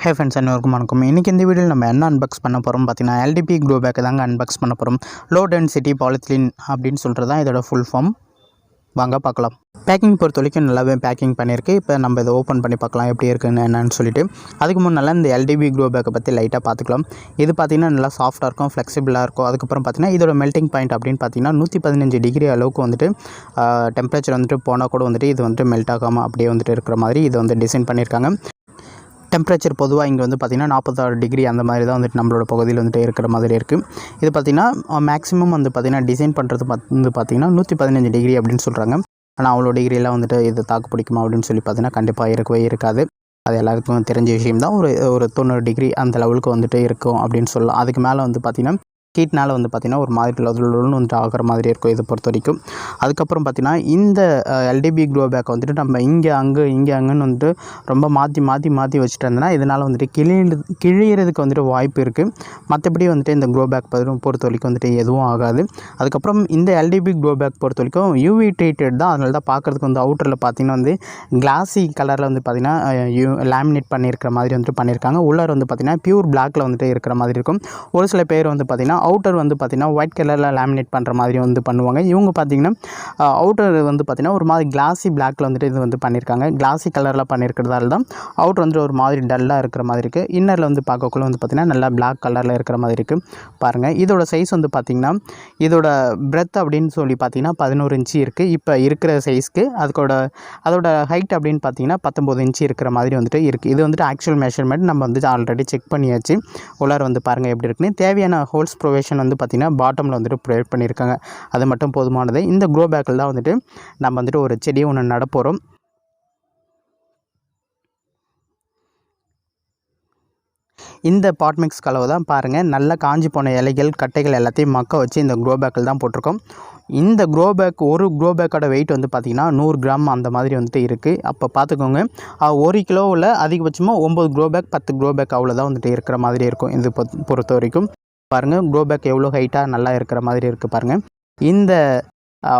Hey friends, அனைவருக்கும் வணக்கம். இன்றைக்கி இந்த வீடியோவில் நம்ம என்ன அன்பாக்ஸ் பண்ண போகிறோம் பார்த்தீங்கன்னா, LDPE Grow Bag தாங்க அன்பாக்ஸ் பண்ண போகிறோம். லோ டென்சிட்டி பாலித்தீன் அப்படின்னு சொல்கிறது தான் இதோட ஃபுல் ஃபார்ம். வாங்க பார்க்கலாம். பேக்கிங் பொறுத்த வரைக்கும் நல்லாவே பேக்கிங் பண்ணியிருக்கு. இப்போ நம்ம இதை ஓப்பன் பண்ணி பார்க்கலாம் எப்படி இருக்குன்னு என்னன்னு சொல்லிட்டு. அதுக்கு முன்னால் இந்த LDPE Grow Bag பற்றி லைட்டாக பார்த்துக்கலாம். இது பார்த்திங்கன்னா நல்லா சாஃப்ட்டாக இருக்கும், ஃப்ளெக்சிபிளாக இருக்கும். அதுக்கப்புறம் பார்த்திங்கன்னா இதோட மெல்ட்டிங் பாயிண்ட் அப்படின்னு பார்த்திங்கன்னா 115 டிகிரி அளவுக்கு வந்துட்டு டெம்பரேச்சர் வந்துட்டு போனால் கூட வந்துட்டு இது வந்துட்டு மெல்ட் ஆகாமல் அப்படியே வந்துட்டு இருக்கிற மாதிரி இது வந்து டிசைன் பண்ணியிருக்காங்க. டெம்பரேச்சர் பொதுவாக இங்கே வந்து பார்த்திங்கன்னா 46 டிகிரி அந்த மாதிரி தான் வந்துட்டு நம்மளோட பகுதியில் வந்துட்டு இருக்கிற மாதிரி இருக்குது. இது பார்த்திங்கன்னா மேக்ஸிமம் வந்து பார்த்திங்கன்னா டிசைன் பண்ணுறது வந்து பார்த்திங்கன்னா 115 டிகிரி அப்படின்னு சொல்கிறாங்க. ஆனால் அவ்வளோ டிகிரியெலாம் வந்துட்டு இது தாக்கு பிடிக்குமா அப்படின்னு சொல்லி பார்த்திங்கன்னா கண்டிப்பாக இருக்கவே இருக்காது. அது எல்லாருக்கும் தெரிஞ்ச விஷயம் தான். ஒரு 90 டிகிரி அந்த லெவலுக்கு வந்துட்டு இருக்கும் அப்படின்னு சொல்லலாம். அதுக்கு மேலே வந்து பார்த்திங்கன்னா ஹீட்னால் வந்து பார்த்திங்கன்னா ஒரு மாதிரி லொல்லுன்னு வந்துட்டு ஆகிற மாதிரி இருக்கும் இதை பொறுத்த வரைக்கும். அதுக்கப்புறம் பார்த்திங்கன்னா இந்த LDPE Grow Bag வந்துட்டு நம்ம இங்கே அங்கேன்னு வந்துட்டு ரொம்ப மாற்றி வச்சுட்டு இருந்தோன்னா இதனால் வந்துட்டு கிழியறதுக்கு வந்துட்டு வாய்ப்பு இருக்குது. மற்றபடி வந்துட்டு இந்த க்ரோ பேக் பொறுத்த வரைக்கும் வந்துட்டு எதுவும் ஆகாது. அதுக்கப்புறம் இந்த LDPE Grow Bag பொறுத்த வரைக்கும் UV ட்ரீட்டட் தான். அதனால தான் பார்க்குறதுக்கு வந்து அவுட்டரில் பார்த்திங்கன்னா வந்து கிளாஸி கலரில் வந்து பார்த்திங்கன்னா லேமினேட் பண்ணியிருக்கிற மாதிரி வந்துட்டு பண்ணியிருக்காங்க. உள்ளார் வந்து பார்த்திங்கன்னா பியூர் பிளாக்கில் வந்துட்டு இருக்கிற மாதிரி இருக்கும். ஒரு சில பேர் வந்து பார்த்திங்கன்னா அவுட்டர் வந்து பார்த்திங்கன்னா ஒயிட் கலரில் லேமினேட் பண்ணுற மாதிரி வந்து பண்ணுவாங்க. இவங்க பார்த்திங்கன்னா அவுட்டர் வந்து பார்த்திங்கன்னா ஒரு மாதிரி கிளாஸி பிளாக்கில் வந்துட்டு இது வந்து பண்ணியிருக்காங்க. கிளாஸி கலரில் பண்ணியிருக்கிறதால தான் அவுட்டர் வந்துட்டு ஒரு மாதிரி டல்லாக இருக்கிற மாதிரி இருக்குது. இன்னரில் வந்து பார்க்கக்குள்ள வந்து பார்த்திங்கன்னா நல்லா பிளாக் கலரில் இருக்கிற மாதிரி இருக்குது. பாருங்கள், இதோட சைஸ் வந்து பார்த்திங்கன்னா இதோட பிரெத் அப்படின்னு சொல்லி பார்த்திங்கன்னா 11 இன்ச்சு இருக்குது இப்போ இருக்கிற சைஸ்க்கு. அதோட ஹைட் அப்படின்னு பார்த்திங்கன்னா 19 இன்ச்சு இருக்கிற மாதிரி வந்துட்டு இருக்குது. இது வந்துட்டு ஆக்சுவல் மெஷர்மெண்ட் நம்ம வந்து ஆல்ரெடி செக் பண்ணியாச்சு. உள்ளார வந்து பாருங்கள் எப்படி இருக்குன்னு. தேவையான ஹோல்ஸ் ப்ரொவேஷன் வந்து பார்த்திங்கன்னா பாட்டமில் வந்துட்டு ப்ரொவைட் பண்ணியிருக்காங்க. அது மட்டும் போதுமானது. இந்த க்ரோ பேக்கில் தான் வந்துட்டு நம்ம வந்துட்டு ஒரு செடி ஒன்று நடப்போகிறோம். இந்த பாட் மிக்ஸ் கலவை தான் பாருங்கள் நல்லா காஞ்சி போன இலைகள் கட்டைகள் எல்லாத்தையும் மக்க வச்சு இந்த க்ரோ பேக்கில் தான் போட்டிருக்கோம். இந்த க்ரோ பேக் ஒரு க்ரோ பேக்கோட வெயிட் வந்து பார்த்திங்கன்னா 100 கிராம் அந்த மாதிரி வந்துட்டு இருக்குது. அப்போ பார்த்துக்கோங்க, 1 கிலோவில் அதிகபட்சமாக 9 க்ரோ பேக் 10 க்ரோ பேக் அவ்வளோதான் வந்துட்டு இருக்கிற மாதிரி இருக்கும். இது பொறுத்த வரைக்கும் பாருங்கள் க்ரோ பேக் எவ்வளோ ஹைட்டாக நல்லா இருக்கிற மாதிரி இருக்குது. பாருங்கள், இந்த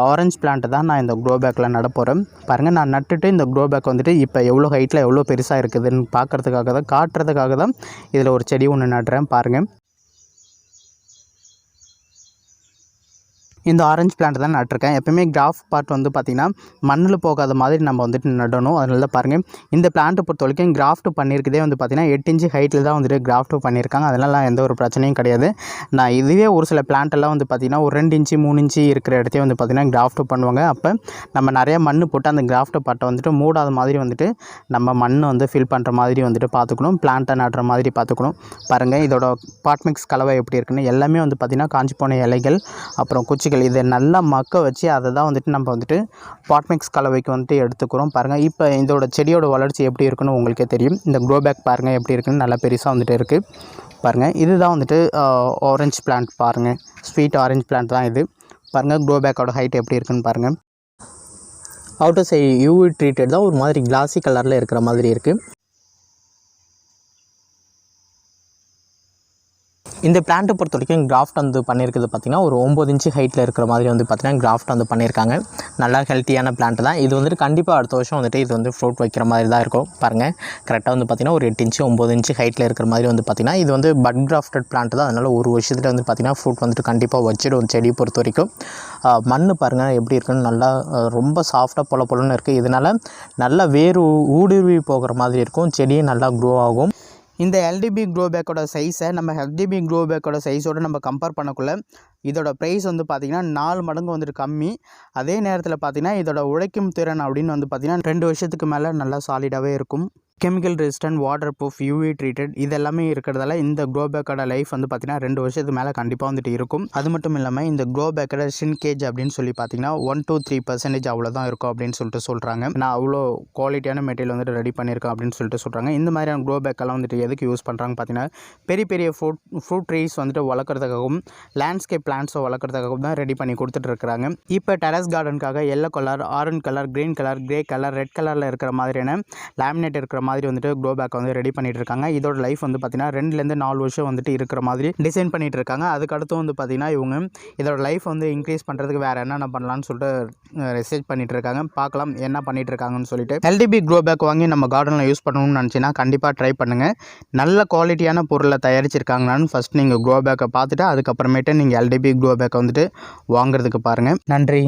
ஆரஞ்சு பிளான்ட்டு தான் நான் இந்த க்ரோ பேக்கில் நட போகிறேன். பாருங்கள், நான் நட்டுட்டு இந்த க்ரோ பேக் வந்துட்டு இப்போ எவ்வளோ ஹைட்டில் எவ்வளோ பெருசாக இருக்குதுன்னு காட்டுறதுக்காக தான் இதில் ஒரு செடி ஒன்று நடுறேன். பாருங்கள், இந்த ஆரஞ்சு பிளான்ட் தான் நட்டிருக்கேன். எப்போயுமே கிராஃப்ட் பார்ட் வந்து பார்த்திங்கன்னா மண்ணில் போகாத மாதிரி நம்ம வந்துட்டு நடணும். அதனால தான் பாருங்கள், இந்த பிளான்ட்டை பொறுத்த வரைக்கும் கிராஃப்ட் பண்ணியிருக்கதே வந்து பார்த்திங்கன்னா 8 இன்ச்சு ஹைட்டில் தான் வந்துட்டு கிராஃப்ட் பண்ணியிருக்காங்க. அதனால் எந்த ஒரு பிரச்சனையும் கிடையாது. நான் இதுவே ஒரு சில பிளான்ட்டெல்லாம் வந்து பார்த்திங்கன்னா ஒரு 2 இன்ச்சு 3 இன்ச்சு இருக்கிற இடத்தையும் வந்து பார்த்திங்கன்னா கிராஃப்ட் பண்ணுவாங்க. அப்போ நம்ம நிறையா மண் போட்டு அந்த கிராஃப்ட் பார்ட்டை வந்துட்டு மூடாத மாதிரி வந்துட்டு நம்ம மண் வந்து ஃபில் பண்ணுற மாதிரி வந்துட்டு பார்த்துக்கணும். பிளான்ட்டை நடுற மாதிரி பார்த்துக்கணும். பாருங்கள், இதோட பாட் மிக்ஸ் கலவை எப்படி இருக்குன்னு. எல்லாமே வந்து பார்த்திங்கன்னா காஞ்சி போன இலைகள் அப்புறம் குச்சிகள் இதை நல்லா மக்க வச்சு அதை தான் வந்துட்டு நம்ம வந்துட்டு பாட் மிக்ஸ் கலவைக்கு வந்துட்டு எடுத்துக்கிறோம். பாருங்கள், இப்போ இதோட செடியோட வளர்ச்சி எப்படி இருக்குன்னு உங்களுக்கே தெரியும். இந்த க்ரோ பேக் பாருங்கள் எப்படி இருக்குன்னு நல்லா பெருசாக வந்துட்டு இருக்குது. பாருங்கள், இதுதான் வந்துட்டு ஆரஞ்சு பிளான்ட். பாருங்கள், ஸ்வீட் ஆரஞ்சு பிளான்ட் தான் இது. பாருங்கள், க்ரோ பேக்கோட ஹைட் எப்படி இருக்குன்னு பாருங்கள். அவுட்டர் சைடு UV ட்ரீட்டட் தான், ஒரு மாதிரி கிளாஸி கலரில் இருக்கிற மாதிரி இருக்குது. இந்த பிளான்ட்டை பொறுத்த வரைக்கும் கிராஃப்ட் வந்து பண்ணியிருக்கிறது பார்த்திங்கன்னா ஒரு 9 இன்ச்சு ஹைட்டில் இருக்கிற மாதிரி வந்து பார்த்திங்கன்னா கிராஃப்ட் வந்து பண்ணியிருக்காங்க. நல்லா ஹெல்த்தியான பிளான்ட் தான். இது வந்துட்டு கண்டிப்பாக அடுத்த வருஷம் வந்துட்டு இது வந்து ஃப்ரூட் வைக்கிற மாதிரி தான் இருக்கும். பாருங்கள், கரெக்டாக வந்து பார்த்திங்கன்னா ஒரு 8 இன்ச்சு 9 இன்ச்சு ஹைட்டில் இருக்கிற மாதிரி வந்து பார்த்திங்கன்னா இது வந்து பட் கிராஃப்டட் பிளான்ட் தான். அதனால் ஒரு வருஷத்தில் வந்து பார்த்திங்கன்னா ஃப்ரூட் வந்துட்டு கண்டிப்பாக வச்சிடும். செடியை பொறுத்த வரைக்கும் மண் பாருங்கள் எப்படி இருக்குன்னு. நல்லா ரொம்ப சாஃப்டாக பொலன்னு இருக்குது. இதனால் நல்லா வேறு ஊடுருவி போகிற மாதிரி இருக்கும். செடியும் நல்லா க்ரோ ஆகும். இந்த LDPE Grow Bagோட சைஸை நம்ம LDPE Grow Bagோட சைஸோடு நம்ம கம்பேர் பண்ணக்குள்ள இதோட ப்ரைஸ் வந்து பார்த்திங்கன்னா 4 மடங்கு வந்துட்டு கம்மி. அதே நேரத்தில் பார்த்திங்கன்னா இதோட உழைக்கும் திறன் அப்படின்னு வந்து பார்த்திங்கன்னா 2 வருஷத்துக்கு மேலே நல்லா சாலிடாகவே இருக்கும். Chemical resistant, water proof, UV treated இதெல்லாமே இருக்கிறதால இந்த க்ரோ பேக்கோட லைஃப் வந்து பார்த்திங்கன்னா 2 வருஷத்துக்கு மேலே கண்டிப்பாக வந்துட்டு இருக்கும். அது மட்டும் இல்லாமல் இந்த க்ரோ பேக்கோட ஷ்ரிங்கேஜ் அப்படின்னு சொல்லி பார்த்திங்கன்னா 1 to 3% அவ்வளோதான் இருக்கும் அப்படின்னு சொல்லிட்டு சொல்கிறாங்க. நான் அவ்வளோ குவாலிட்டியான மெட்டீரியல் வந்துட்டு ரெடி பண்ணியிருக்கேன் அப்படின்னு சொல்லிட்டு சொல்கிறாங்க. இந்த மாதிரியான க்ரோ பேக்கெல்லாம் வந்துட்டு எதுக்கு யூஸ் பண்ணுறாங்க பார்த்திங்கன்னா பெரிய ஃப்ரூட் ட்ரீஸ் வந்துட்டு வளர்க்குறதுக்காகவும் லேண்ட்ஸ்கேப் பிளான்ட்ஸை வளர்க்குறதுக்காகவும் தான் ரெடி பண்ணி கொடுத்துட்ருக்குறாங்க. இப்போ டெரஸ் கார்டனுக்காக yellow colour, orange colour, green colour, grey colour, red கலரில் இருக்கிற மாதிரியான லேமினேட் இருக்கிற மாதிரி வந்துட்டு க்ரோ பேக் வந்து ரெடி பண்ணிட்டு இருக்காங்க. இதோட லைஃப் வந்து பார்த்தீங்கன்னா 2லேருந்து 4 வருஷம் வந்துட்டு இருக்கிற மாதிரி டிசைன் பண்ணிட்டு இருக்காங்க. அதுக்கடுத்து வந்து பார்த்தீங்கன்னா இவங்க இதோட லைஃப் வந்து இன்க்ரீஸ் பண்ணுறதுக்கு வேறு என்னென்ன பண்ணலான்னு சொல்லிட்டு ரிசர்ச் பண்ணிட்டு இருக்காங்க. பார்க்கலாம் என்ன பண்ணிட்டு இருக்காங்கன்னு சொல்லிட்டு. LDPE க்ரோ பேக் வாங்கி நம்ம கார்டனில் யூஸ் பண்ணணும்னு நினச்சின்னா கண்டிப்பாக ட்ரை பண்ணுங்கள். நல்ல குவாலிட்டியான பொருளை தயாரிச்சிருக்காங்களான்னு ஃபஸ்ட் நீங்கள் க்ரோ பேக்கை பார்த்துட்டு அதுக்கப்புறமேட்டு நீங்கள் LDPE க்ரோ பேக்கை வந்துட்டு வாங்குறதுக்கு பாருங்கள். நன்றி.